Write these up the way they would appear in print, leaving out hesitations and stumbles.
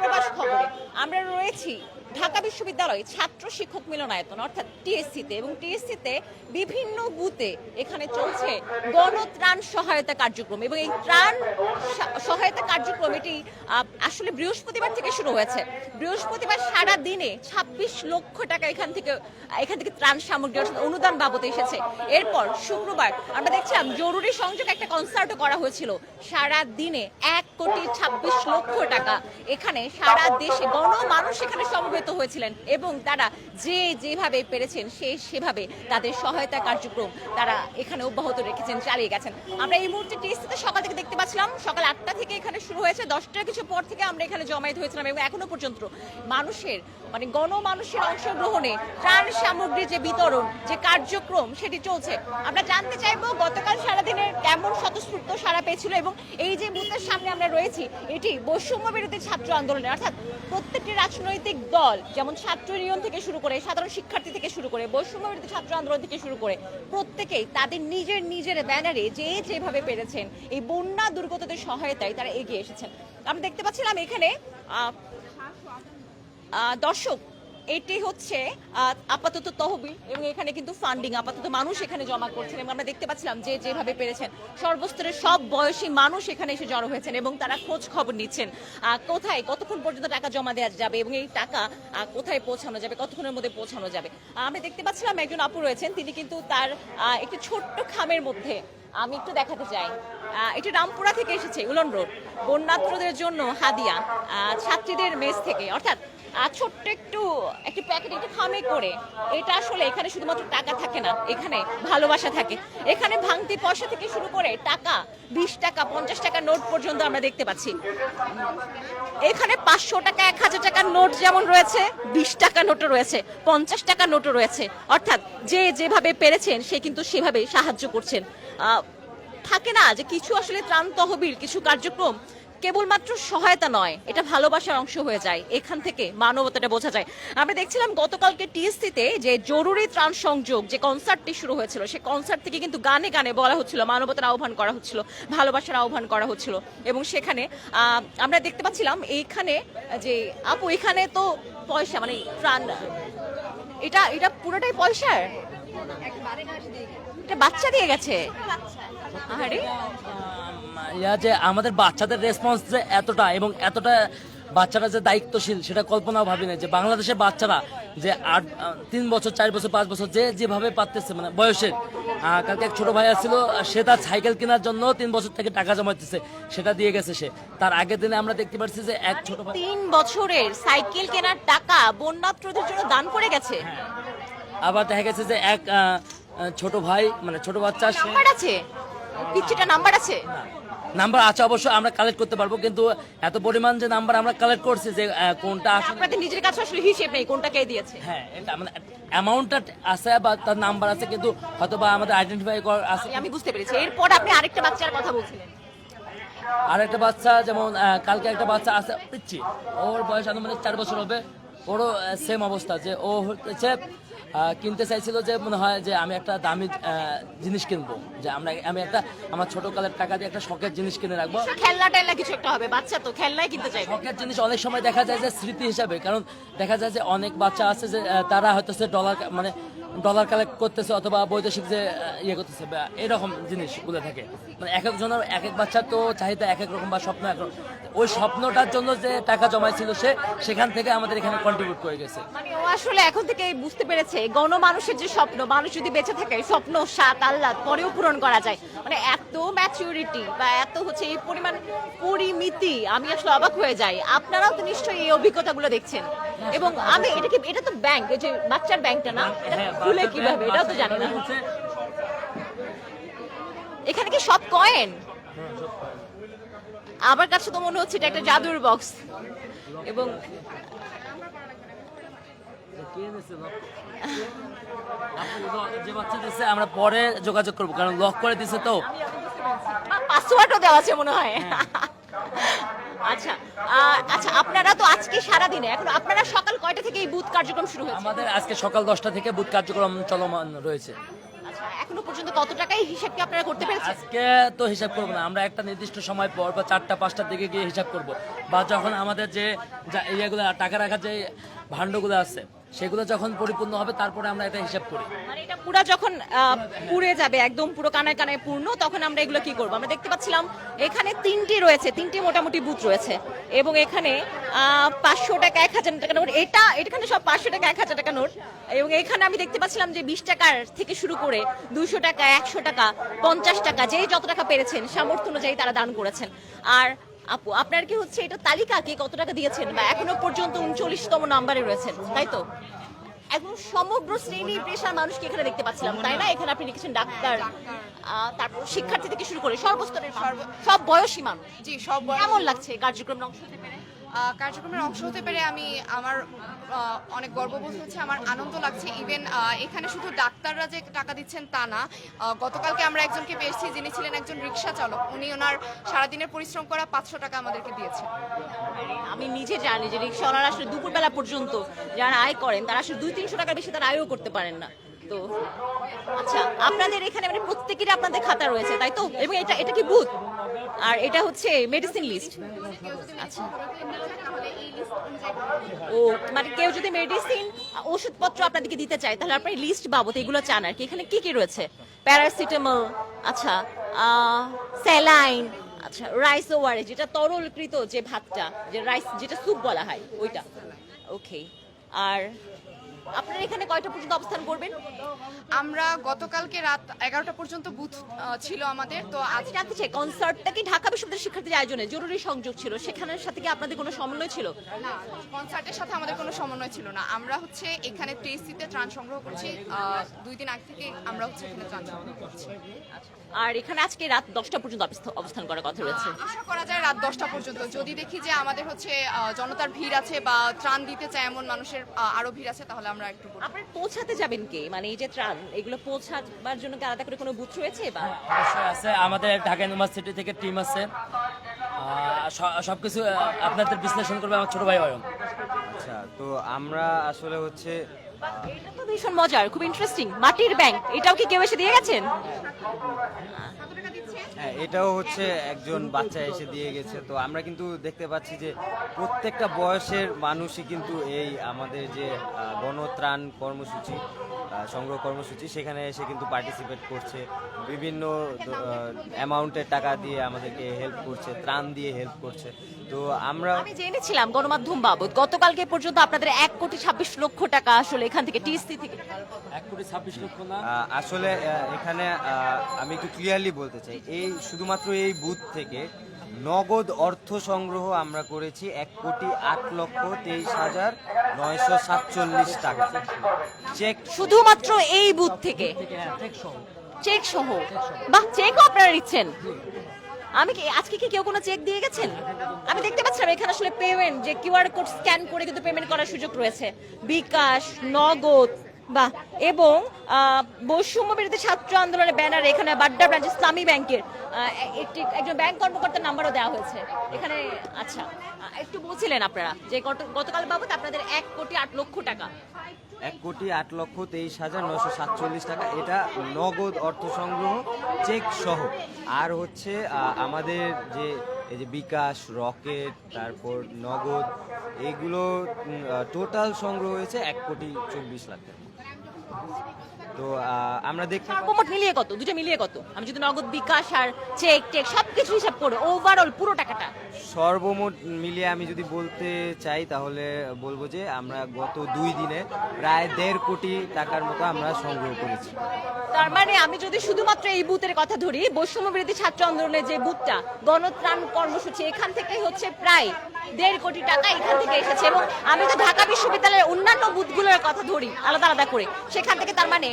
প্রবাস খবরে আমরা রয়েছি ঢাকা বিশ্ববিদ্যালয় ছাত্র শিক্ষক মিলনায়তন অর্থাৎ টিএসসিতে, এবং টিএসসিতে বিভিন্ন বুথে এখানে চলছে গণত্রাণ সহায়তা কার্যক্রম, এবং এই ত্রাণ সহায়তা কার্যক্রম এটি আসলে বৃহস্পতিবার থেকে শুরু হয়েছে। বৃহস্পতিবার সারা দিনে ২৬ লক্ষ টাকা এখান থেকে ত্রাণ সামগ্রী অর্থাৎ অনুদান বাবদে এসেছে। এরপর শুক্রবার আমরা দেখছিলাম জরুরি সংযোগ একটা কনসার্টও করা হয়েছিল। সারা দিনে ১,২৬,০০,০০০ টাকা এখানে সারা দেশে গণমানুষ এখানে সমবেত হয়েছিলেন, এবং তারা যেভাবে পেরেছেন সেভাবে তাদের সহায়তা কার্যক্রম তারা এখানে অব্যাহত রেখেছেন, চালিয়ে গেছেন। আমরা এই মুহূর্তে টিএসসিতে সকাল থেকে দেখতে পাচ্ছিলাম, সকাল ৮টা থেকে এখানে শুরু হয়েছে, 10টার কিছু পর থেকে আমরা এখানে জমায়েত হয়েছিলাম, এবং এখনো পর্যন্ত মানুষের গণমানুষের অংশগ্রহণে ত্রাণ সামগ্রী যে বিতরণ যে কার্যক্রম সেটি চলছে। আমরা জানতে চাইবো গতকাল সারাদিনের কেমন স্বতঃস্ফূর্ত সাড়া পেয়েছিল, এবং এই যে বুথের সামনে আমরা রয়েছি এটি বৈষম্য বিরোধী ছাত্র আন্দোলনে, অর্থাৎ প্রত্যেকটি রাজনৈতিক দল যেমন ছাত্র ইউনিয়ন থেকে শুরু করে সাধারণ শিক্ষার্থী থেকে শুরু করে বৈষম্য বিরোধী ছাত্র আন্দোলন থেকে শুরু করে প্রত্যেকেই তাদের নিজের ব্যানারে যেভাবে পেরেছেন এই বন্যা দুর্গতদের সহায়তায় তারা এগিয়ে এসেছেন। আমরা দেখতে পাচ্ছিলাম এখানে দর্শক এটি হচ্ছে আপাতত তহবিল, এবং এখানে কিন্তু ফান্ডিং আপাতত মানুষ এখানে জমা করছেন, এবং আমরা দেখতে পাচ্ছিলাম যেভাবে পেরেছেন সর্বস্তরের সব বয়সী মানুষ এখানে এসে জড়ো হয়েছেন, এবং তারা খোঁজ খবর নিচ্ছেন কোথায় কতক্ষণ পর্যন্ত টাকা জমা দেওয়া যাবে, এবং এই টাকা কোথায় পৌঁছানো যাবে, কতক্ষণের মধ্যে পৌঁছানো যাবে। আমরা দেখতে পাচ্ছিলাম একজন আপু রয়েছেন, তিনি কিন্তু তার একটি ছোট্ট খামের মধ্যে আমি একটু দেখাতে চাই, এটি রামপুরা থেকে এসেছে, উলন রোড, বন্যাত্রদের জন্য হাদিয়া ছাত্রীদের মেস থেকে, অর্থাৎ ছোট্ট একটি প্যাকেট একটু খামে করে। এটা আসলে এখানে শুধুমাত্র টাকা থাকে না, এখানে ভালোবাসা থাকে। এখানে ভাঙতি পয়সা থেকে শুরু করে টাকা, 20 টাকা 50 টাকা নোট পর্যন্ত আমরা দেখতে পাচ্ছি। এখানে 500 টাকা 1000 টাকার নোট যেমন রয়েছে, 20 টাকা নোটও রয়েছে, 50 টাকা নোটও রয়েছে, অর্থাৎ যেভাবে পেরেছেন সে কিন্তু সেভাবে সাহায্য করছেন। থাকে না যে কিছু আসলে ত্রাণ তহবিল কিছু কার্যক্রম কেবলমাত্র সহায়তা নয়, এটা ভালোবাসার অংশ হয়ে যায়, এখান থেকে মানবতাটা বোঝা যায়। আমরা দেখছিলাম গতকালকে টিএসসিতে যে জরুরি ত্রাণ সংযোগ যে কনসার্টটি শুরু হয়েছিল, সেই কনসার্ট থেকে কিন্তু গানে গানে বলা হচ্ছিল, মানবতার আহ্বান করা হচ্ছিল, ভালোবাসার আহ্বান করা হচ্ছিল, এবং সেখানে আমরা দেখতে পাচ্ছিলাম এইখানে যে আপু এখানে তো পয়সা ত্রাণ এটা পুরোটাই পয়সার, এটা বাচ্চা দিয়ে গেছে। আরে যে আমাদের বাচ্চাদের রেসপন্স যে এতটা এবং এতটা বাচ্চারা যে দায়িত্বশীল সেটা কল্পনাও ভাবি না, যে বাংলাদেশের বাচ্চারা যে 3 বছর 4 বছর 5 বছর যেভাবে পারতেছে বয়সের। কালকে এক ছোট ভাই আসছিল, সে তার সাইকেল কেনার জন্য 3 বছর থেকে টাকা জমাইতেছে, সেটা দিয়ে গেছে সে। তার আগের দিনে আমরা দেখতে পাচ্ছি যে এক ছোট ভাই 3 বছরের সাইকেল কেনার টাকা বন্যাত্রদের জন্য দান করে গেছে। আবার দেখা গেছে যে এক ছোট ভাই ছোট বাচ্চা, নাম্বার আছে, কিছুটা নাম্বার আছে, নাম্বার আছে অবশ্য, আমরা কালেক্ট করতে পারবো, কিন্তু এত পরিমাণ যে নাম্বার আমরা কালেক্ট করছি যে কোনটা আসলে আপনাদের নিজের কাছে আসলে হিসেব নেই কোনটা কে দিয়েছে। হ্যাঁ, এটা অ্যামাউন্টটা আছে বা তার নাম্বার আছে, কিন্তু হয়তো বা আমাদের আইডেন্টিফাই করা আছে। আমি বুঝতে পেরেছি। এরপর আপনি আরেকটা বাচ্চার কথা বলছিলেন। আরেকটা বাচ্চা যেমন কালকে একটা বাচ্চা আছে পিচ্ছি, ওর বয়স আনুমানিক 4 বছর হবে, ওরও সেম অবস্থা, যে ও হচ্ছে কিনতে চাইছিল যে মনে হয় যে আমি একটা দামি জিনিস কিনবো, যে আমি একটা আমার ছোট কালের টাকা দিয়ে একটা শখের জিনিস কিনে রাখবো, খেলনা টেলনা কিছু একটা হবে, বাচ্চা তো খেলনাই কিনতে চাইবে। শখের জিনিস অনেক সময় দেখা যায় যে স্মৃতি হিসাবে, কারণ দেখা যায় যে অনেক বাচ্চা আছে যে তারা হয়তো ডলার কালেক্ট করতেছে অথবা বৈদেশিক যে ইয়ে করতেছে, এরকম জিনিসগুলো থাকে। এক একজনের এক এক বাচ্চার তো চাহিদা এক এক রকম বা স্বপ্ন একরকম, ওই স্বপ্নটার জন্য যে টাকা জমাইছিল সেখান থেকে আমাদের এখানে কন্ট্রিবিউট করে গেছে। ও আসলে এখন থেকে বুঝতে পেরেছে গণমানুষের যে স্বপ্ন, মানুষ যদি বেঁচে থাকে স্বপ্ন সাত আহ্লাদ পরেও পূরণ করা যায়। এত ম্যাচুরিটি বা এত হচ্ছে এই পরিমাণ পরিমিতি, আমি আসলে অবাক হয়ে যাই। আপনারাও তো নিশ্চয়ই এই অভিজ্ঞতাগুলো দেখছেন। এবং এটা তো ব্যাংক, এই যে বাচ্চার ব্যাংকটা না, এটা খুলে কিভাবে এটাও তো জানি না। এখানে কি সব কয়েন? আমার কাছে তো মনে হচ্ছে এটা একটা জাদুর বক্স। এবং যে বাচ্চা দিচ্ছে আমরা পরে যোগাযোগ করবো, কারণ লক করে দিছে তো, পাসওয়ার্ডও দেওয়া আছে মনে হয়। আচ্ছা আচ্ছা, আপনারা তো আজকে সারা দিনে, এখন আপনারা সকাল কয়টা থেকে এই বুথ কার্যক্রম শুরু হয়েছে? আমাদের আজকে সকাল 10টা থেকে বুথ কার্যক্রম চলমান রয়েছে। আচ্ছা, এখনো পর্যন্ত কত টাকায় হিসাব কি আপনারা করতে পেরেছেন? আজকে তো হিসাব করবো না, আমরা একটা নির্দিষ্ট সময় পর বা 4টা-5টার দিকে গিয়ে হিসাব করব, বা যখন আমাদের যে ইয়েগুলো টাকা রাখার যে ভাণ্ডগুলো আছে সেগুলো যখন পরিপূর্ণ হবে তারপরে আমরা এটা হিসাব করি। মানে এটা পুরা যখন পুড়ে যাবে একদম পুরো কানায় কানায় পূর্ণ, তখন আমরা এগুলো কি করব? আমরা দেখতে পাচ্ছিলাম এখানে তিনটি মোটামুটি বুথ রয়েছে এবং এখানে 500 টাকা 1000 টাকা নোট, এখানে সব 500 টাকা 1000 টাকা নোট, এবং এখানে আমি দেখতে পাচ্ছিলাম যে 20 টাকার থেকে শুরু করে 200 টাকা 100 টাকা 50 টাকা যেই যত টাকা পেরেছেন সামর্থ্য অনুযায়ী তারা দান করেছেন। আর আপু, আপনার কি হচ্ছে এটা তালিকা কি কত টাকা দিয়েছেন, বা এখনো পর্যন্ত 39তম নাম্বারে রয়েছেন, তাই তো? একদম সমগ্র শ্রেণী পেশার মানুষকে এখানে দেখতে পাচ্ছিলাম, তাই না? এখানে আপনি লিখেছেন ডাক্তার, তারপর শিক্ষার্থী থেকে শুরু করে সর্বস্তরের সব বয়সী মানুষ। জি, সব কেমন লাগছে এই কার্যক্রমে অংশ নিতে পেরে? কার্যক্রমের অংশ হতে পেরে আমার অনেক গর্ববোধ হচ্ছে, আমার আনন্দ লাগছে। ইভেন এখানে শুধু ডাক্তাররা যে টাকা দিচ্ছেন তা না, গতকালকে আমরা একজনকে পেয়েছি যিনি ছিলেন একজন রিক্সা চালক, উনি ওনার সারাদিনের পরিশ্রম করা 500 টাকা আমাদেরকে দিয়েছেন। আমি নিজে জানি যে রিক্সাওয়ালারা আসলে দুপুরবেলা পর্যন্ত যারা আয় করেন তারা আসলে 200-300 টাকার বেশি তারা আয়ও করতে পারেন না। তো আচ্ছা, আপনাদের এখানে মানে প্রত্যেকেরই আপনাদের খাতা রয়েছে, তাই তো? এবং এটা কি বুথ? আর এটা হচ্ছে মেডিসিন লিস্ট। আচ্ছা, ও মানে কেউ যদি মেডিসিন ওষুধপত্র আপনাদেরকে দিতে চায় তাহলে আপনি লিস্ট বাবদ এগুলো চান আর কি। এখানে কি কি রয়েছে? প্যারাসিটামল, আচ্ছা, স্যালাইন, আচ্ছা, রাইস ওয়ারে যেটা তরলকৃত যে ভাতটা, যে রাইস যেটা স্যুপ বলা হয় ওইটা, ওকে। আর আপনারা এখানে কয়টা পর্যন্ত অবস্থান করবেন? আমরা গতকালকে রাত 11টা পর্যন্ত বুথ ছিল আমাদের। তো আজ জানতে চাই, কনসার্টটা কি ঢাকা বিশ্ববিদ্যালয়ের শিক্ষার্থীদের আয়োজনে জরুরি সংযোগ ছিল, সেখানের সাথে কি আপনাদের কোনো সমন্বয় ছিল? না, কনসার্টের সাথে আমাদের কোনো সমন্বয় ছিল না। আমরা হচ্ছে এখানে টিএসসিতে ত্রাণ সংগ্রহ করছি, 2 দিন আগে থেকে আমরা হচ্ছে এখানে ত্রাণ সংগ্রহ করছি। আর এখানে আজকে রাত 10টা পর্যন্ত অবস্থান করার কথা রয়েছে। আশা করা যায় রাত 10টা পর্যন্ত। যদি দেখি যে আমাদের হচ্ছে জনতার ভিড় আছে বা ত্রাণ দিতে চায় এমন মানুষের আরো ভিড় আছে, তাহলে আমরা একটু করব। আপনারা পৌঁছাতে যাবেন কে? মানে এই যে ত্রাণ, এগুলো পৌঁছাবার জন্য কি আলাদা করে কোনো বুথ রয়েছে? বা অবশ্যই আছে, আমাদের ঢাকা ইউনিভার্সিটি থেকে টিম আছে, সবকিছু আপনাদের বিশ্লেষণ করবে আমার ছোট ভাই অয়ন। আচ্ছা, তো আমরা আসলে হচ্ছে এটা তো ভীষণ মজার, খুব ইন্টারেস্টিং। মাটির ব্যাংক, এটাও কি কেউ এসে দিয়ে গেছেন? হ্যাঁ, এটাও হচ্ছে একজন বাচ্চা এসে দিয়ে গেছে। তো আমরা কিন্তু দেখতে পাচ্ছি যে প্রত্যেকটা বয়সের মানুষই কিন্তু এই আমাদের যে গণত্রাণ কর্মসূচি, সংগ্রহ কর্মসূচি, সেখানে এসে কিন্তু পার্টিসিপেট করছে, বিভিন্ন অ্যামাউন্টের টাকা দিয়ে আমাদেরকে হেল্প করছে, ত্রাণ দিয়ে হেল্প করছে। তো আমরা আমি জেনেছিলাম গণমাধ্যম বাবদ গতকালকে পর্যন্ত আপনাদের 1,26,00,000 টাকা আসলে এখান থেকে টিএসসি থেকে। 1,26,00,000 না, আসলে এখানে আমি একটু ক্লিয়ারলি বলতে চাই, এই শুধুমাত্র এই বুথ থেকে নগদ অর্থ সংগ্রহ আমরা করেছি 1,08,23,947 টাকা। চেক শুধুমাত্র এই বুথ থেকে? চেক সহ? বাহ, চেকও আপনারা নিচ্ছেন? আমি কি আজকে কি কেউ কোনো চেক দিয়ে গেছেন? আমি দেখতে পাচ্ছিলাম এখানে আসলে পেমেন্ট, যে কিউআর কোড স্ক্যান করে কিন্তু পেমেন্ট করার সুযোগ রয়েছে, বিকাশ, নগদ, বাহ। এবং বৈষম্য বিরোধী ছাত্র আন্দোলনের ব্যানারে এখানে বাড্ডা ব্রাঞ্চ ইসলামী ব্যাংকের একজন ব্যাংক কর্মকর্তার নাম্বারও দেওয়া হয়েছে এখানে। আচ্ছা, একটু বলছিলেন আপনারা যে গতকাল বাবদ আপনাদের 1,08,00,000 টাকা। 1,08,23,947 টাকা, এটা নগদ অর্থ সংগ্রহ চেক সহ। আর হচ্ছে আমাদের যে এই যে বিকাশ, রকেট, তারপর নগদ, এগুলো টোটাল সংগ্রহ হয়েছে 1,24,00,000 টাকা। তো আমরা দেখতে সর্বমোট মিলিয়ে কত? দুটো মিলিয়ে কত? আমি যদি নগদ, বিকাশ আর চেক টেক সবকিছু হিসাব করে ওভারঅল পুরো টাকাটা সর্বমোট মিলিয়ে আমি যদি বলতে চাই তাহলে বলবো যে আমরা গত 2 দিনে প্রায় 1.5 কোটি টাকার মতো আমরা সংগ্রহ করেছি। তার মানে আমি যদি শুধুমাত্র এই বুথের কথা ধরি, বৈষম্য বিরোধী ছাত্র আন্দোলনের যে বুথটা, গণত্রাণ কর্মসূচি, এখান থেকে হচ্ছে প্রায় 1.5 কোটি টাকা এখান থেকে এসেছে। এবং আমি তো ঢাকা বিশ্ববিদ্যালয়ের অন্যান্য বুথগুলোর কথা ধরি আলাদা আলাদা করে, সেখান থেকে তার মানে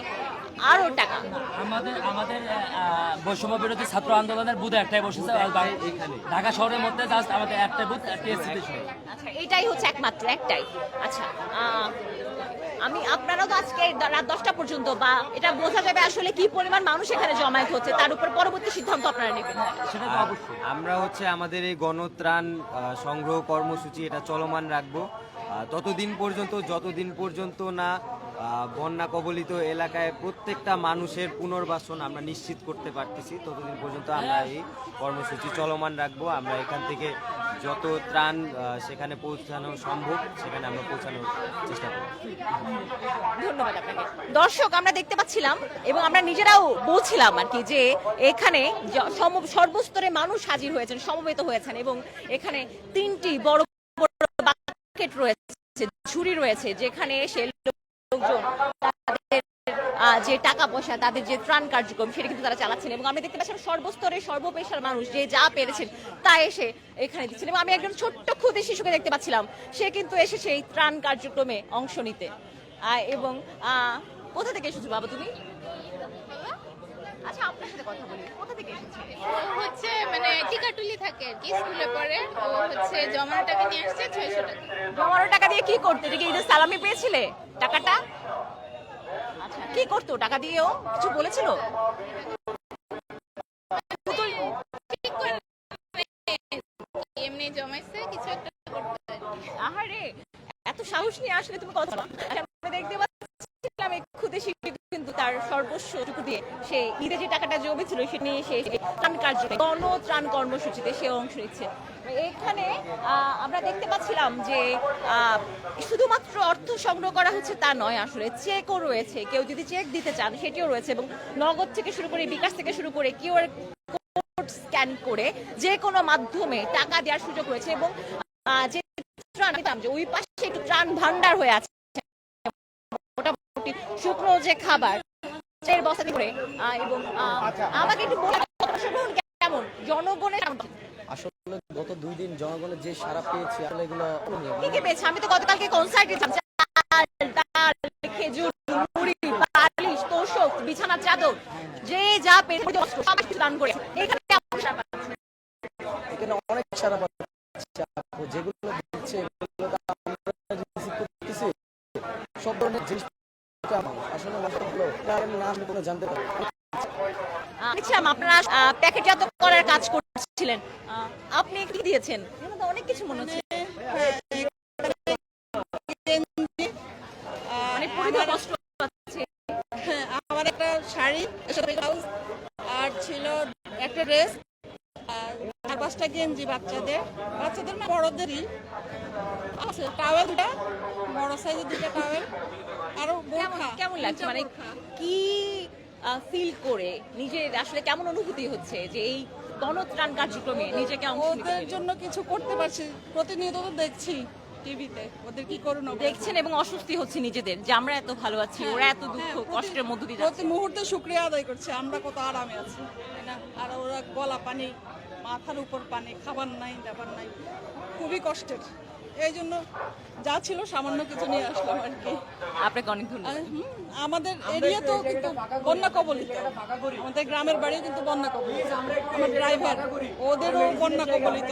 আরো টাকা। আমাদের বৈষম্য বিরোধী ছাত্র আন্দোলনের বুথ একটাই বসেছে ঢাকা শহরের মধ্যে, জাস্ট আমাদের একটাই বুথ টিএসসি। আচ্ছা, এটাই হচ্ছে একমাত্র একটাই। আচ্ছা, আপনারাও তো আজকে রাত 10টা পর্যন্ত, বা এটা বোঝা যাবে আসলে কি পরিমাণ মানুষ এখানে জমায়েত হচ্ছে, তার উপর পরবর্তী সিদ্ধান্ত আপনারা নেবেন। সেটা তো অবশ্যই। আমরা হচ্ছে আমাদের এই গণত্রাণ সংগ্রহ কর্মসূচি এটা চলমান রাখবো ততদিন পর্যন্ত, যতদিন পর্যন্ত না বন্যা কবলিত এলাকায় প্রত্যেকটা মানুষের পুনর্বাসন আমরা নিশ্চিত করতে পারতেছি, ততদিন পর্যন্ত আমরা এই কর্মসূচি চলমান রাখবো। আমরা এখান থেকে যত ত্রাণ সেখানে পৌঁছানো সম্ভব সেখানে আমরা পৌঁছানোর চেষ্টা করব। ধন্যবাদ আপনাকে। দর্শক, আমরা দেখতে পাচ্ছিলাম এবং আমরা নিজেরাও বলছিলাম আর কি যে এখানে সর্বস্তরে মানুষ হাজির হয়েছেন, সমবেত হয়েছেন এবং এখানে 3টি বড় বড় বাকেট রয়েছে, ঝুড়ি রয়েছে, যেখানে এসে লোকজন তাদের যে টাকা পয়সা, তাদের যে ত্রাণ কার্যক্রম সেটা কিন্তু তারা চালাচ্ছেন এবং আমরা দেখতে পাচ্ছিলাম সর্বস্তরে সর্বপেশার মানুষ যে যা পেরেছেন তা এসে এখানে দিচ্ছেন এবং আমি একজন ছোট্ট ক্ষুদে শিশুকে দেখতে পাচ্ছিলাম, সে কিন্তু এসেছে এই ত্রাণ কার্যক্রমে অংশ নিতে। এবং কোথা থেকে এসেছো বাবা তুমি? আচ্ছা, আপনার সাথে কথা বলি, কোথা থেকে এসেছো? হচ্ছে মানে টিকাটুলি থাকে আর কি, স্কুলে পড়ে। ও হচ্ছে জমানো টাকা নিয়ে আসছে 600 টাকা। জমানো টাকা দিয়ে কি করতে? এটা কি ঈদের সালামি পেয়েছিলে টাকাটা? আচ্ছা, কি করতো টাকা দিয়েও? কিছু বলেছিল? ঠিক করে এমনি জমাইছে কিছু একটা করতে আর কি। আহারে, এত সাহস নিয়ে আসলে তুমি কথা বলো। আচ্ছা, আমরা দেখতে পাচ্ছিলাম এই ক্ষুদে শিশু কিন্তু তার সর্বস্বটুকু দিয়ে সে ঈদে যে টাকাটা জমেছিল সেটা নিয়ে সে ত্রাণ কার্যক্রমে গণত্রাণ কর্মসূচিতে সে অংশ নিচ্ছে। এখানে আমরা দেখতে পাচ্ছিলাম যে শুধুমাত্র অর্থ সংগ্রহ করা হচ্ছে তা নয়, আসলে চেকও রয়েছে। কেউ যদি চেক দিতে চান সেটিও রয়েছে এবং নগদ থেকে শুরু করে, বিকাশ থেকে শুরু করে, কিউআর কোড স্ক্যান করে যে কোনো মাধ্যমে টাকা দেওয়ার সুযোগ রয়েছে এবং যে ত্রাণ দিতাম যে ওই পাশে একটু ত্রাণ ভান্ডার হয়ে আছে, মোটামুটি শুকনো যে খাবার এর বস্তা করে এবং আমাকে একটু বলে অংশগ্রহণ কেমন জনগণের? আসলে গত 2 দিন জনগণের যে সারা পেয়েছি আসলে এগুলো কি কি পেয়েছে? আমি তো গতকালকে কনসার্ট গেছিলাম, চাল, ডাল, খেজুর, মুড়ি, বালিশ, তোশক, বিছানার চাদর, যে যা পেয়েছে সব কিছু দান করে। এখানে কেমন সাড়া পাচ্ছেন? এখানে অনেক সারা পাচ্ছি আপু, যেগুলো দিচ্ছে এগুলো তো আমরা রিসিভ করতেছি। সব ধরনের জিনিস আসলে মশলাগুলো আমি না আসলে কোনো জানতে পারি। দেখছিলাম আপনারা প্যাকেটজাত করার কাজ করছিলেন, আপনি কি দিয়েছেন? এখানে তো অনেক কিছু মনে হচ্ছে, মানে পরিবার কষ্ট আছে। আমার একটা শাড়ি, ব্লাউজ, আর ছিল একটা ড্রেস, আর 5টা গেঞ্জি বাচ্চাদের না বড়দেরই আছে, টাওয়েল 2টা, বড় সাইজের 2টা টাওয়েল, আরো বোরখা। কেমন লাগছে, মানে কি ফিল করে নিজের আসলে কেমন অনুভূতি হচ্ছে যে এই গণত্রাণ কার্যক্রমে নিজেকে অংশ নিতে ওদের পেরে? জন্য কিছু করতে পারছি, প্রতিনিয়ত তো দেখছি টিভিতে ওদের কি করুন দেখছেন এবং অস্বস্তি হচ্ছে নিজেদের যে আমরা এত ভালো আছি, ওরা এত দুঃখ কষ্টের মধ্য দিয়ে যাচ্ছে। প্রতি মুহূর্তে শুকরিয়া আদায় করছে আমরা কত আরামে আছি, তাই না? আর ওরা গলা পানি, মাথার উপর পানি, খাবার নাই, দাবার নাই, খুবই কষ্টের। এই জন্য যা ছিল সামান্য কিছু নিয়ে আসলাম আর কি। আপনাকে অনেক ধন্যবাদ। আমাদের এরিয়া তো কিন্তু বন্যা কবলিত, আমাদের গ্রামের বাড়ি কিন্তু বন্যা কবলিত। আমার ড্রাইভার ওদেরও বন্যা কবলিত,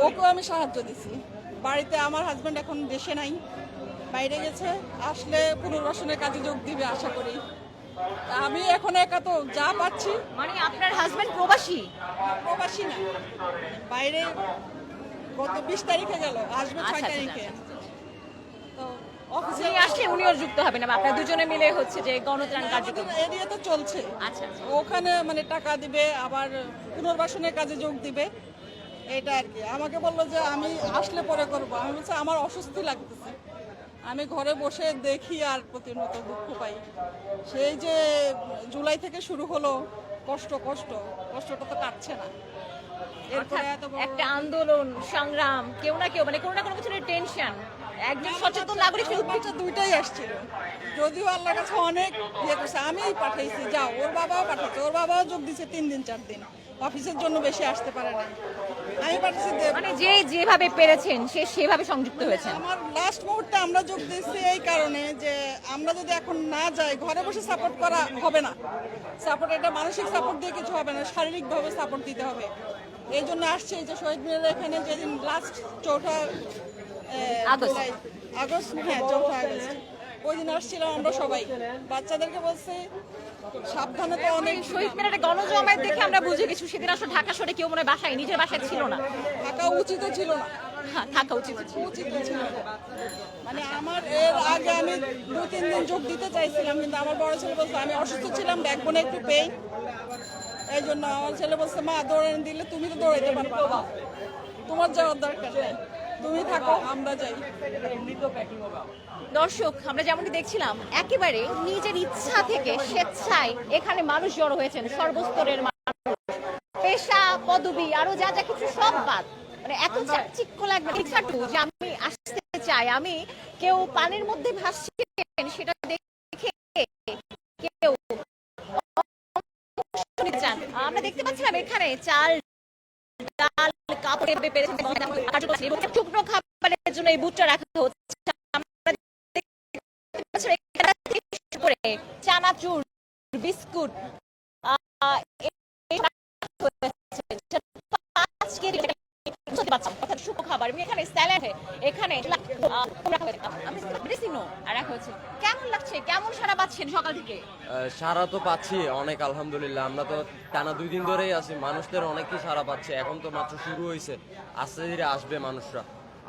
ওকেও আমি সাহায্য দিছি। বাড়িতে আমার হাজব্যান্ড এখন দেশে নাই, বাইরে গেছে, আসলে পুনর্বাসনের কাজে যোগ দিবে আশা করি। আমি এখন একা তো যা পাচ্ছি। মানে আপনার হাজবেন্ড প্রবাসী? প্রবাসী না, বাইরে গত 20 তারিখে গেল, আসবে 6 আচ্ছা, তারিখে। তো অফিসে উনি আসলে উনিও যুক্ত হবেন, আপনারা দুজনে মিলে হচ্ছে যে গণত্রাণ কার্যক্রম। এরিয়া তো চলছে, আচ্ছা আচ্ছা। ওখানে মানে টাকা দিবে, আবার পুনর্বাসনের কাজে যোগ দিবে, এটা আর কি। আমাকে বললো যে আমি আসলে পরে করবো। আমি বলছি আমার অস্বস্তি লাগতেছে, আমি ঘরে বসে দেখি আর প্রতিনিয়ত দুঃখ পাই। সেই যে জুলাই থেকে শুরু হলো কষ্টটা তো কাটছে না। এরপরে এত বড় একটা আন্দোলন সংগ্রাম, কেউ না কেউ মানে কোনো না কোনো কিছু টেনশন, একজন সচেতন নাগরিক বাচ্চা 2টাই আসছিল, যদিও আল্লাহর কাছে অনেক ইয়ে করছে। আমিই পাঠাইছি, যাও, ওর বাবাও পাঠাচ্ছে, ওর বাবাও যোগ দিচ্ছে 3 দিন 4 দিন, অফিসের জন্য বেশি আসতে পারে না। আমি পাঠাচ্ছি, মানে যে যেভাবে পেরেছেন সে সেভাবে সংযুক্ত হয়েছেন। আমার লাস্ট মুহূর্তে আমরা যোগ দিচ্ছি এই কারণে যে আমরা যদি এখন না যাই, ঘরে বসে সাপোর্ট করা হবে না। সাপোর্ট, এটা মানসিক সাপোর্ট দিয়ে কিছু হবে না, শারীরিকভাবে সাপোর্ট দিতে হবে। এই জন্য আসছে এই যে শহীদ মিনারের এখানে যেদিন লাস্ট 4 আগস্ট, হ্যাঁ 4 আগস্ট, ওই দিন আসছিলাম আমরা সবাই, বাচ্চাদেরকে বলছি সাবধানে। তো অনেক শহীদ মিনারে গণজমায়েত দেখে আমরা বুঝে গেছি সেদিন আসলে ঢাকা শহরে কেউ মনে হয় বাসায় নিজের বাসায় ছিল না। থাকা উচিত ছিল না, থাকা উচিত? উচিত ছিল। মানে আমার এর আগে আমি 2-3 দিন যোগ দিতে চাইছিলাম, কিন্তু আমার বড় ছেলে বলছে আমি অসুস্থ ছিলাম, ব্যাকবোনে একটু পেইন, এই জন্য আমার ছেলে বলছে মা দৌড়ানি দিলে তুমি তো দৌড়াইতে পারবে না, তোমার যাওয়ার দরকার নেই, তুমি থাকো আমরা যাই। দর্শক, আমরা যেমনটি দেখছিলাম একেবারে নিজের ইচ্ছা থেকে স্বেচ্ছায় এখানে মানুষ জড়ো হয়েছেন, সর্বস্তরের মানুষ, পেশা পদবি আরো যা যা কিছু সব বাদ। মানে এত চাকচিক্য লাগবে ইচ্ছাটু যে আমি আসতে চাই, আমি কেউ পানির মধ্যে ভাসছেন সেটা দেখে কেউ চান। আমরা দেখতে পাচ্ছিলাম এখানে চাল ডাল কাপড়ে পেরেছেন এবং শুকনো খাবারের জন্য এই বুটটা রাখা হচ্ছে। আমরা দেখতে পাচ্ছি এখানে থেকে করে চানাচুর বিস্কুট শুকনো খাবার এখানে স্যালাড এখানে রাখা হয়েছে। কেমন লাগছে, কেমন সারা পাচ্ছেন সকাল থেকে? সারা তো পাচ্ছি অনেক, আলহামদুলিল্লাহ। আমরা তো টানা 2 দিন ধরেই আছি, মানুষদের অনেকই সারা পাচ্ছে। এখন তো মাত্র শুরু হয়েছে, আস্তে ধীরে আসবে মানুষরা।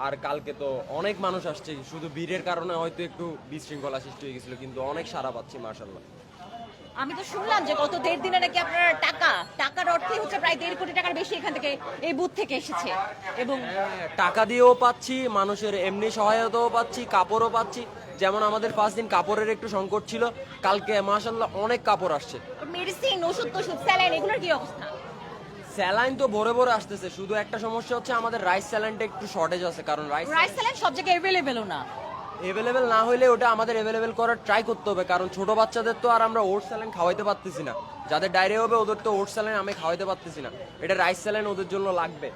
আর কালকে তো অনেক মানুষ আসছে, শুধু ভিড়ের কারণে হয়তো একটু বিশৃঙ্খলা সৃষ্টি হয়ে গেছিল, কিন্তু অনেক সারা পাচ্ছি মাশাআল্লাহ। আমি তো শুনলাম যে গত 1.5 দিনে নাকি আপনার টাকার অর্থে হচ্ছে প্রায় 1.5 কোটি টাকার বেশি এখান থেকে এই বুথ থেকে এসেছে, এবং টাকা দিয়েও পাচ্ছি, মানুষের এমনি সহায়তাও পাচ্ছি, কাপড়ও পাচ্ছি। যেমন আমাদের 5 দিন কাপড়ের একটু সংকট ছিল, কালকে মাশাআল্লাহ অনেক কাপড় আসছে। মেডিসিন, ওষুধ স্যালাইন এগুলোর কি অবস্থা? স্যালাইন তো ভরে ভরে আসতেছে, শুধু একটা সমস্যা হচ্ছে আমাদের রাইস স্যালাইনটা একটু শর্টেজ আছে, কারণ রাইস স্যালাইন সব জায়গায় অ্যাভেলেবেলও না। এভেলেবেল না হইলে ওটা আমাদের এভেলেবেল করার ট্রাই করতে হবে, কারণ ছোট বাচ্চাদের তো আর আমরা ওটস স্যালাইন খাওয়াইতে পারতেছি না। যাদের ডায়রিয়া হবে ওদের তো ওটস স্যালাইন আমি খাওয়াইতে পারতেছি না, এটা রাইস স্যালাইন ওদের জন্য লাগবে।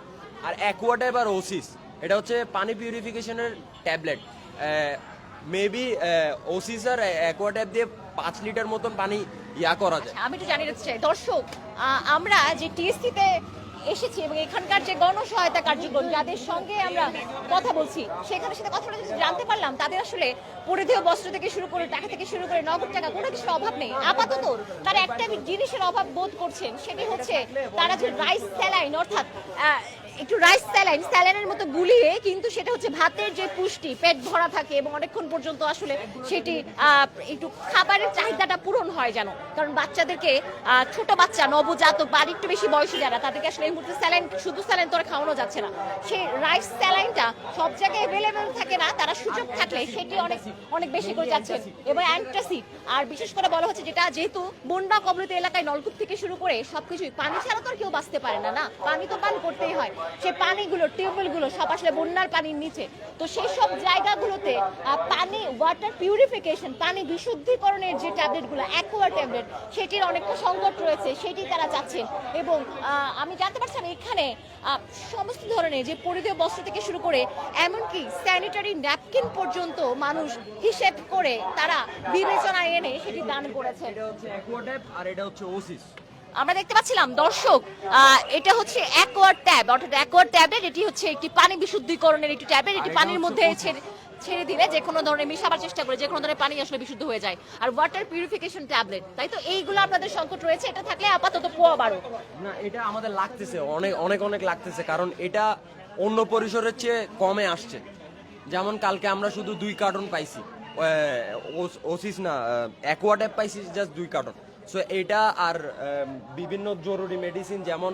আর অ্যাকোয়াটাইপ আর ওসিস, এটা হচ্ছে পানি পিউরিফিকেশনের ট্যাবলেট। মেবি ওসিস আর অ্যাকোয়াটাইপ দিয়ে 5 লিটার মতন পানি করা যায়। আমি একটু জানিয়ে রাখতে চাই দর্শক, আমরা যে টিএসসিতে এসেছি এবং এখানকার যে গণসহায়তা কার্যক্রম যাদের সঙ্গে আমরা কথা বলছি, সেখানে সাথে কথা বলে জানতে পারলাম তাদের আসলে পরিধেয় বস্ত্র থেকে শুরু করে টাকা থেকে শুরু করে নগদ টাকা কোনো কিছুর অভাব নেই। আপাতত তারা একটা জিনিসের অভাব বোধ করছেন, সেটি হচ্ছে তারা যে রাইস স্যালাইন, অর্থাৎ একটু রাইস স্যালাইনের মতো গুলিয়ে, কিন্তু সেটা হচ্ছে ভাতের যে পুষ্টি, পেট ভরা থাকে এবং অনেকক্ষণ পর্যন্ত আসলে সেটি একটু খাবারের চাহিদাটা পূরণ হয় যেন। কারণ বাচ্চাদেরকে, ছোট বাচ্চা নবজাতক বা একটু বেশি বয়সী যারা, তাদেরকে আসলে এই মুহূর্তে স্যালাইন, শুধু স্যালাইন তো আর খাওয়ানো যাচ্ছে না। সেই রাইস স্যালাইনটা সব জায়গায় অ্যাভেলেবেল থাকে না, তারা সুযোগ থাকলে সেটি অনেক অনেক বেশি করে যাচ্ছেন। এবং অ্যান্টাসিড, আর বিশেষ করে বলা হচ্ছে যেটা যেহেতু বন্যা কবলিত এলাকায় নলকূপ থেকে শুরু করে সবকিছুই, পানি ছাড়া তো আর কেউ বাঁচতে পারে না, না পানি তো পান করতেই হয়। সেই পানিগুলো, টিউবওয়েলগুলো সব আসলে বন্যার পানির নিচে, তো সেই সব জায়গাগুলোতে পানি, ওয়াটার পিউরিফিকেশন, পানি বিশুদ্ধিকরণের যে ট্যাবলেটগুলো, অ্যাকোয়া ট্যাবলেট, সেটির অনেকটা সংকট রয়েছে, সেটি তারা চাচ্ছেন। এবং আমি জানতে পারছিলাম এখানে সমস্ত ধরনের যে পরিধেয় বস্ত্র থেকে শুরু করে এমনকি স্যানিটারি ন্যাপকিন পর্যন্ত মানুষ হিসেব করে তারা বিবেচনায় এনে সেটি দান করেছেন। এটা হচ্ছে অ্যাকোয়াটাইপ আর এটা হচ্ছে ওসিস। আমরা দেখতে পাচ্ছিলাম দর্শক, এটা হচ্ছে অ্যাকোয়া ট্যাব, অর্থাৎ অ্যাকোয়া ট্যাবলেট। এটি হচ্ছে একটি পানি বিশুদ্ধিকরণের একটি ট্যাবলেট। এটি পানির মধ্যে ছেড়ে দিলে যে কোনো ধরনের মিশাবার চেষ্টা করে যে কোনো ধরনের পানি আসলে বিশুদ্ধ হয়ে যায়। আর ওয়াটার পিউরিফিকেশন ট্যাবলেট, তাই তো এইগুলো আপনাদের সংকট রয়েছে, এটা থাকলে আপাতত পোয়া বারো না, এটা আমাদের লাগতেছে অনেক অনেক অনেক লাগতেছে, কারণ এটা অন্য পরিসরের চেয়ে কমে আসছে। যেমন কালকে আমরা শুধু 2 কার্টন পাইছি, ওসিস না অ্যাকোয়াটাইপ পাইছি জাস্ট 2 কার্টন। সো এটা আর বিভিন্ন জরুরি মেডিসিন যেমন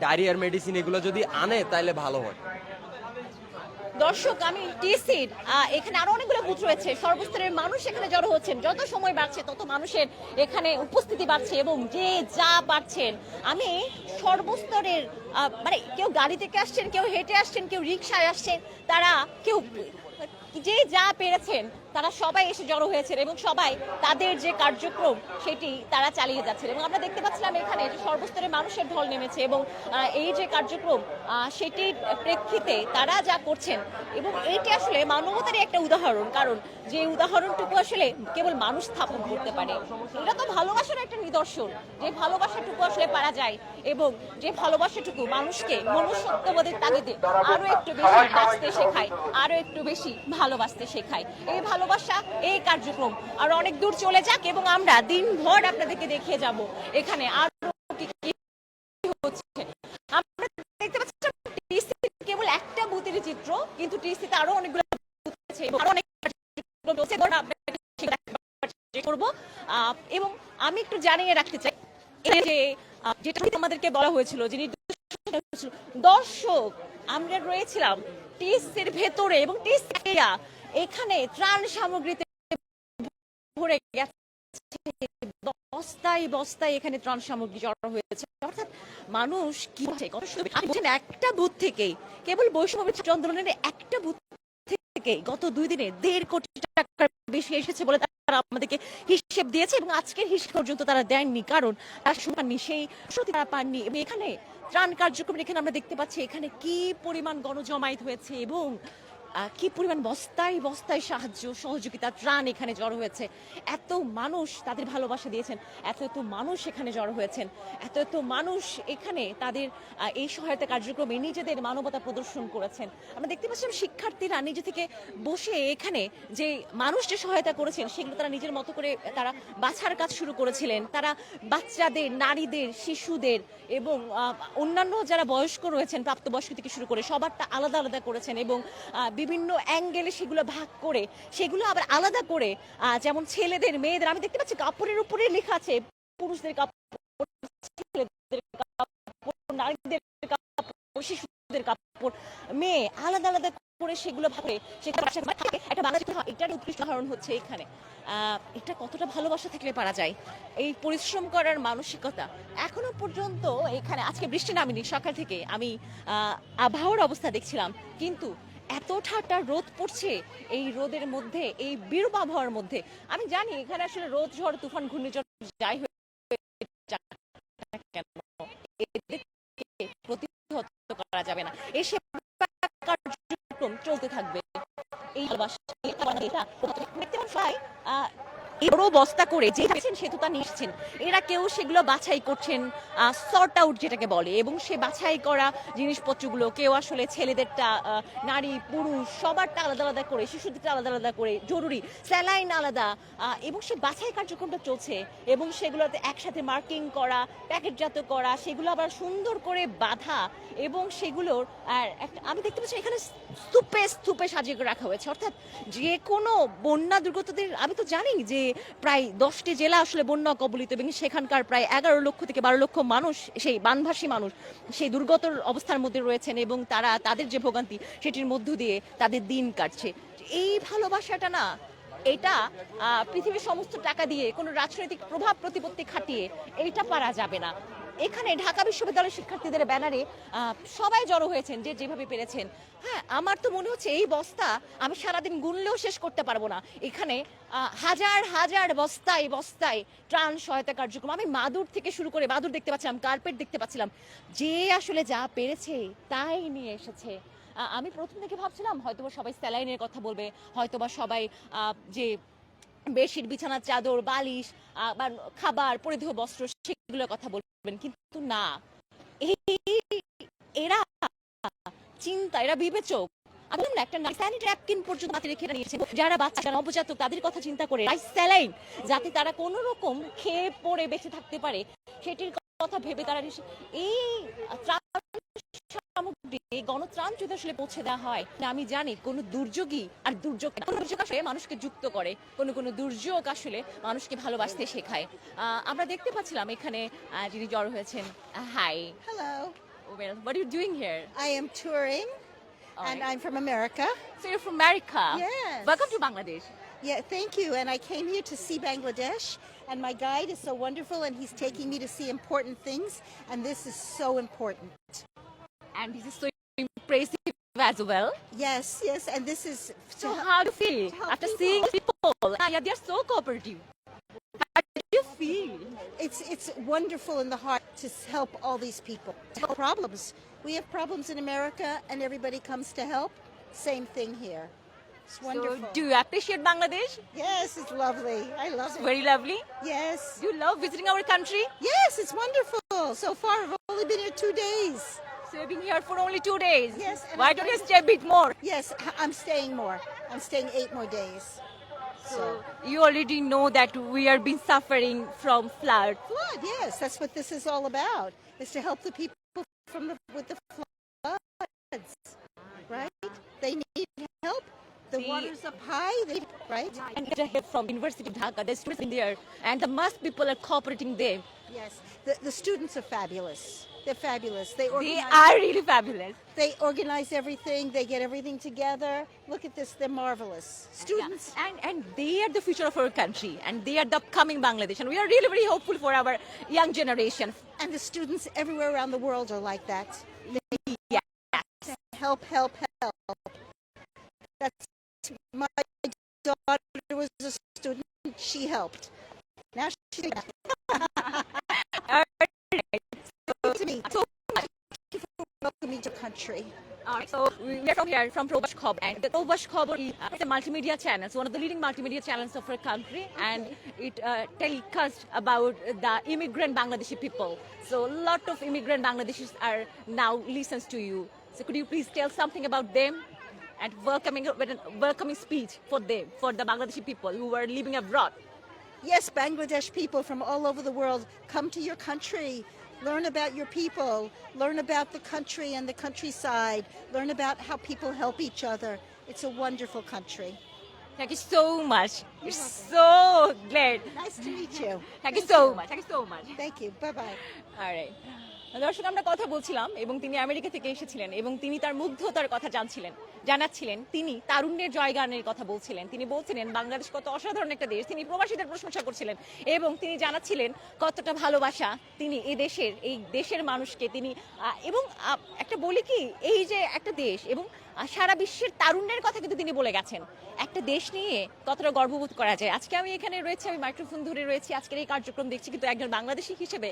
ডায়রিয়ার মেডিসিন, এগুলো যদি আনে তাহলে ভালো হয়। দর্শক, আমি টিএসসির এখানে আরো অনেকগুলো বুথ রয়েছে, সর্বস্তরের মানুষ এখানে জড়ো হচ্ছেন। যত সময় বাড়ছে তত মানুষের এখানে উপস্থিতি বাড়ছে এবং যে যা পারছেন, আমি সর্বস্তরের মানে কেউ গাড়ি থেকে আসছেন, কেউ হেঁটে আসছেন, কেউ রিক্সায় আসছেন, তারা কেউ যে যা পেরেছেন তারা সবাই এসে জড়ো হয়েছেন এবং সবাই তাদের যে কার্যক্রম সেটি তারা চালিয়ে যাচ্ছেন। এবং আমরা দেখতে পাচ্ছিলাম এখানে যে সর্বস্তরের মানুষের ঢল নেমেছে এবং এই যে কার্যক্রম সেটির প্রেক্ষিতে তারা যা করছেন, এবং এইটি আসলে মানবতারই একটা উদাহরণ। কারণ যে উদাহরণটুকু আসলে কেবল মানুষ স্থাপন করতে পারে, এটা তো ভালোবাসার একটা নিদর্শন। যে ভালোবাসাটুকু আসলে পারা যায় এবং যে ভালোবাসাটুকু মানুষকে মনুষ্যত্ববোধের তাগিদে আরো একটু বেশি বাঁচতে শেখায়, আরো একটু বেশি ভালোবাসতে শেখায়। এই ভালোবাসা, এই কার্যক্রম আর অনেক দূর চলে যাক এবং আমরা দিনভর আপনাদেরকে দেখিয়ে যাব এখানে আরো কি হচ্ছে। আমরা দেখতে পাচ্ছি কেবল একটা টিএসসির চিত্র, কিন্তু টিএসসিতে আরো অনেকগুলো বুথ আছে এবং আরো অনেক কার্যক্রম চলছে। এবার আপনাকে সেগুলো দেখাবার চেষ্টা করবো। এবং আমি একটু জানিয়ে রাখতে চাই এই যে যেটা আমাদেরকে বলা হয়েছিল, যিনি দর্শক আমরা রয়েছিলাম টিএসসির ভেতরে এবং টিএসসি এখানে ত্রাণ সামগ্রীতে ভরে গেছে, বস্তায় বস্তায় এখানে ত্রাণ সামগ্রী জড়ো হয়েছে। অর্থাৎ মানুষ কি একটা বুথ থেকে, কেবল বৈষম্য ছাত্র আন্দোলনের একটা বুথ থেকে গত 2 দিনে 1.5 কোটি টাকার বেশি এসেছে বলে তারা আমাদেরকে হিসেব দিয়েছে এবং আজকের হিসেব পর্যন্ত তারা দেননি, কারণ তারা পাননি, সেই তারা পাননি। এবং এখানে ত্রাণ কার্যক্রম এখানে আমরা দেখতে পাচ্ছি এখানে কি পরিমাণ গণজমায়েত হয়েছে এবং কি পরিমাণ বস্তায় বস্তায় সাহায্য সহযোগিতা ত্রাণ এখানে জড়ো হয়েছে। এত মানুষ তাদের ভালোবাসা দিয়েছেন, এত এত মানুষ এখানে জড়ো হয়েছেন, এত এত মানুষ এখানে তাদের এই সহায়তা কার্যক্রমে নিজেদের মানবতা প্রদর্শন করেছেন। আমরা দেখতে পাচ্ছিলাম শিক্ষার্থীরা নিজে থেকে বসে এখানে যে মানুষ যে সহায়তা করেছেন সেগুলো তারা নিজের মতো করে তারা বাছার কাজ শুরু করেছিলেন। তারা বাচ্চাদের, নারীদের, শিশুদের এবং অন্যান্য যারা বয়স্ক রয়েছেন প্রাপ্তবয়স্ক থেকে শুরু করে সবারটা আলাদা আলাদা করেছেন এবং বিভিন্ন অ্যাঙ্গেলে সেগুলো ভাগ করে সেগুলো আবার আলাদা করে, যেমন ছেলেদের, মেয়েদের, আমি দেখতে পাচ্ছি কাপড়ের উপরে লেখা আছে পুরুষদের কাপড়, ছেলেদের কাপড়, নারীদের কাপড়, শিশুদের কাপড়, মেয়ে আলাদা আলাদা করে সেগুলো ভাবে একটা বাংলাদেশ। এটার উৎকৃষ্ট উদাহরণ হচ্ছে এখানে। এটা কতটা ভালোবাসা থাকলে পারা যায়, এই পরিশ্রম করার মানসিকতা। এখনো পর্যন্ত এখানে আজকে বৃষ্টি নামেনি, সকাল থেকে আমি আবহাওয়ার অবস্থা দেখছিলাম, কিন্তু এত ঠাট্টা রোদ পড়ছে এই রোদের মধ্যে, এই বিরূপ আবহাওয়ার মধ্যে। আমি জানি এখানে আসলে রোদ, ঝড়, তুফান, ঘূর্ণিঝড় যাই হোক কেন এদেরকে প্রতিহত করা যাবে না, এসে কার্যক্রম চলতে থাকবে। এই ভালোবাসা দেখতে পাই বড় বস্তা করে যে যাচ্ছেন সে তো তা নিচ্ছেন, এরা কেউ সেগুলো বাছাই করছেন, সর্ট আউট যেটাকে বলে, এবং সে বাছাই করা জিনিসপত্রগুলো কেউ আসলে ছেলেদেরটা, নারী পুরুষ সবারটা আলাদা আলাদা করে, শিশুদেরটা আলাদা আলাদা করে, জরুরি স্যালাইন আলাদা, এবং সে বাছাই কার্যক্রমটা চলছে এবং সেগুলোতে একসাথে মার্কিং করা, প্যাকেটজাত করা, সেগুলো আবার সুন্দর করে বাঁধা এবং সেগুলোর আমি দেখতে পাচ্ছি এখানে স্তূপে স্তূপে সাজিয়ে রাখা হয়েছে। অর্থাৎ যে কোনো বন্যা দুর্গতদের, আমি তো জানি যে প্রায় 10টি জেলা আসলে বন্যা কবলিত এবং সেখানকার প্রায় 11 লক্ষ থেকে 12 লক্ষ মানুষ, সেই বানভাসী মানুষ সেই দুর্গত অবস্থার মধ্যে রয়েছেন এবং তারা তাদের যে ভোগান্তি সেটির মধ্য দিয়ে তাদের দিন কাটছে। এই ভালোবাসাটা না, এটা পৃথিবীর সমস্ত টাকা দিয়ে কোনো রাজনৈতিক প্রভাব প্রতিপত্তি খাটিয়ে এইটা পারা যাবে না। এখানে ঢাকা বিশ্ববিদ্যালয়ের শিক্ষার্থীদের ব্যানারে সবাই জড়ো হয়েছেন যে যেভাবে পেরেছেন। হ্যাঁ, আমার তো মনে হচ্ছে এই বস্তা আমি সারাদিন গুনলেও শেষ করতে পারবো না। এখানে হাজার হাজার বস্তায় বস্তায় ত্রাণ সহায়তা কার্যক্রম, আমি মাদুর থেকে শুরু করে মাদুর দেখতে পাচ্ছিলাম, কার্পেট দেখতে পাচ্ছিলাম, যে আসলে যা পেরেছে তাই নিয়ে এসেছে। আমি প্রথম থেকে ভাবছিলাম হয়তোবা সবাই স্যালাইনের কথা বলবে, হয়তোবা সবাই যে বেডশিট, বিছানার চাদর, বালিশ, বা খাবার, পরিধেয় বস্ত্র সেগুলোর কথা বলবেন, কিন্তু না, এরা চিন্তা, এরা বিবেচক। একটা স্যানিটারি ন্যাপকিন পর্যন্ত হাতে রেখে নিয়েছে, যারা বাচ্চা নবজাতক তাদের কথা চিন্তা করে স্যালাইন যাতে তারা কোনো রকম খেয়ে পড়ে বেঁচে থাকতে পারে সেটির কথা ভেবে তারা এই সামগ্রী, গণত্রাণ যদি আসলে পৌঁছে দেওয়া হয়, আমি জানি কোন দুর্যোগী আর দুর্যোগ আসলে মানুষকে যুক্ত করে, কোন দুর্যোগ আসলে মানুষকে ভালোবাসতে শেখায়। আমরা দেখতে পাচ্ছিলাম এখানে যিনি জড়ো হয়েছেন। Hi, Hello, what are you doing here? I am touring and I'm from America. So you're from America? Yes. Welcome to Bangladesh. Yeah, thank you. And I came here to see Bangladesh, and my guide is so wonderful, and he's taking me to see important things, and this is so important. And this is so impressive as well. Yes, yes, and this is So how do you feel after seeing people? Yeah, they're so cooperative. How do you feel? it's wonderful in the heart to help all these people. To help problems. We have problems in America, and everybody comes to help. Same thing here. It's wonderful. So do you appreciate Bangladesh? Yes, it's lovely. I love It's it. very lovely. Yes. Do you love visiting our country? Yes, it's wonderful. So far, I've only been here 2 days. So you've been here for only 2 days. Yes, and Why I'm don't you going stay a bit more? Yes, I'm staying more. I'm staying 8 more days. So you already know that we are been suffering from flood. Flood, yes, that's what this is all about. Is to help the people with the floods. right? They need help. The The- water's up high, they, right? And get a help from University of Dhaka. The students in there, and the mass people are cooperating there. Yes. The students are fabulous. They're fabulous. They organize, are really fabulous. they organize everything. They get everything together. Look at this. They're marvelous. Students. Yeah. And they are the future of our country, and they are the upcoming Bangladesh, and we are really very hopeful for our young generation. And the students everywhere around the world are like that. Yes. Help, help, help. That's my daughter was a student. She helped. Now she's to me. So, Thank you for welcoming to country. alright, so we are from here, from Probash Khobar, and the Probash Khobar is a multimedia channel, so one of the leading multimedia channels of our country, and it telecasts about the immigrant Bangladeshi people. So a lot of immigrant Bangladeshis are now listens to you. So could you please tell something about them and welcoming speech for them, for the Bangladeshi people who are living abroad? Yes, Bangladesh people from all over the world, come to your country. Learn about your people. Learn about the country and the countryside. Learn about how people help each other. It's a wonderful country. Thank you so much. It's so glad. Nice to meet you. Thank you so much. Thank you so much. Thank you. Bye-bye. Alright. দর্শক আমরা কথা বলছিলাম এবং তিনি America থেকে এসেছিলেন এবং তিনি তার মুগ্ধতার কথা জানাচ্ছিলেন তিনি তারুণ্যের জয়গানের কথা বলছিলেন, তিনি বলছিলেন বাংলাদেশ কত অসাধারণ একটা দেশ, তিনি প্রবাসীদের প্রশংসা করছিলেন এবং তিনি জানাচ্ছিলেন কতটা ভালোবাসা তিনি এই দেশের মানুষকে তিনি এবং একটা বলি কি এই যে একটা দেশ এবং সারা বিশ্বের তারুণ্যের কথা কিন্তু তিনি বলে গেছেন। একটা দেশ নিয়ে কতটা গর্ববোধ করা যায়। আজকে আমি এখানে রয়েছি, আমি মাইক্রোফোন ধরে রয়েছি, আজকের এই কার্যক্রম দেখছি, কিন্তু একজন বাংলাদেশী হিসেবে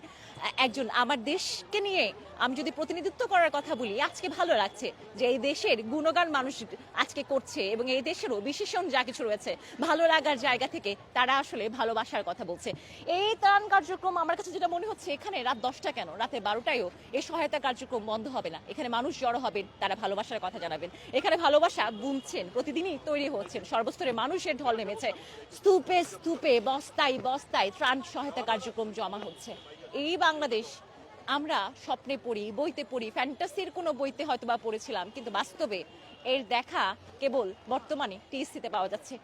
একজন আমার দেশকে নিয়ে আমি যদি প্রতিনিধিত্ব করার কথা বলি, আজকে ভালো লাগছে যে এই দেশের গুণগান মানুষ আজকে করছে এবং এই দেশেরও বিশেষণ যা কিছু রয়েছে ভালো লাগার জায়গা থেকে তারা আসলে ভালোবাসার কথা বলছে। এই ত্রাণ কার্যক্রম আমার কাছে যেটা মনে হচ্ছে, এখানে রাত 10টা কেন, রাতে 12টায়ও এই সহায়তা কার্যক্রম বন্ধ হবে না। এখানে মানুষ জড়ো হবেন, তারা ভালোবাসার কথা জানাবেন। এখানে ভালোবাসা বুনছেন, প্রতিদিনই তৈরি হচ্ছেন, সর্বস্তরে মানুষের ঢল নেমেছে, স্তূপে স্তূপে বস্তায় বস্তায় ত্রাণ সহায়তা কার্যক্রম জমা হচ্ছে। এই বাংলাদেশ আমরা স্বপ্নে পড়ি, বইতে পড়ি, ফ্যান্টাসির কোনো বইতে হয়তো বা পড়েছিলাম, কিন্তু বাস্তবে এর দেখা কেবল বর্তমানে টিএসসিতে পাওয়া যাচ্ছে।